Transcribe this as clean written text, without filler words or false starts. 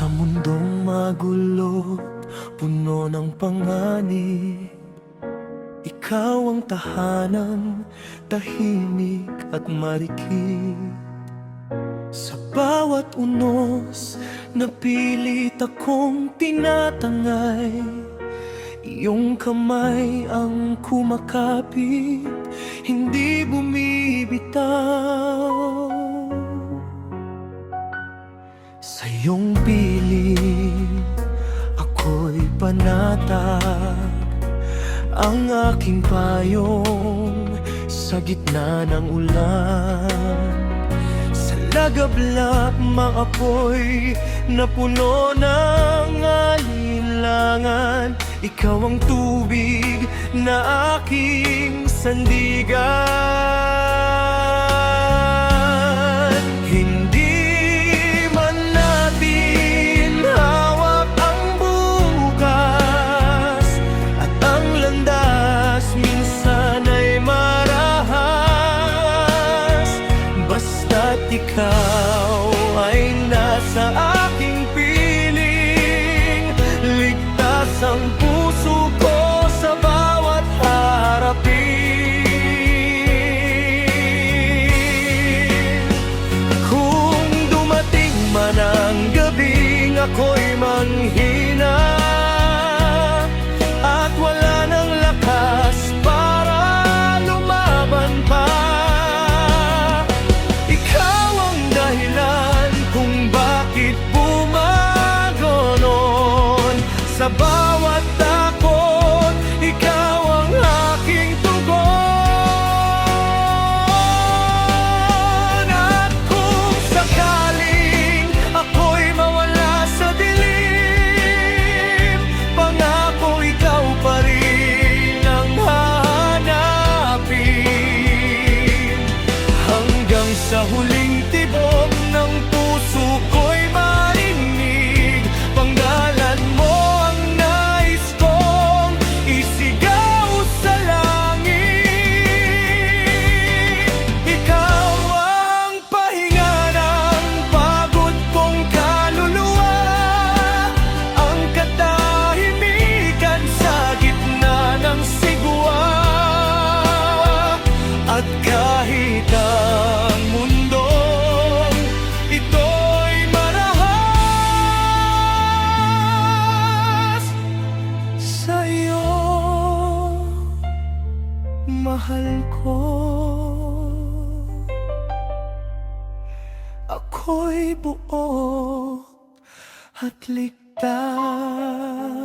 Sa mundong magulo, puno ng panganib, ikaw ang tahanan, tahimik at marikit. Sa bawat unos, napilit akong tinatangay. Iyong kamay ang kumakapit, hindi bumibitaw. Sa iyong piling, ako'y panatag. Ang aking payong sa gitna ng ulan. Sa lagablak maapoy na puno ng alinlangan. Ikaw ang tubig na aking sandigan. Hindi man natin hawak ang bukas, at ang landas minsan ay marahas. Basta't ikaw ay nasa aking piling, ligtas ang puso ko sa bawat harapin. Kung dumating man ang gabing ako'y manghina at wala nang lakas para lumaban pa, ikaw ang dahilan kung bakit bumagonon. Sa bawat takot, ikaw ang aking tugon. At kung sakaling ako'y mawala sa dilim, pangako ikaw pa rin ang hahanapin. Hanggang sa huling tibok ng puso ko'y marinig, panggalan mo ang nais kong isigaw sa langit. Ikaw ang pahinga ng pagod kong kaluluwa, ang katahimikan sa gitna ng sigwa. At kahit ang mundong ito'y marahas, sa'yo, mahal ko, ako'y buo at ligtas.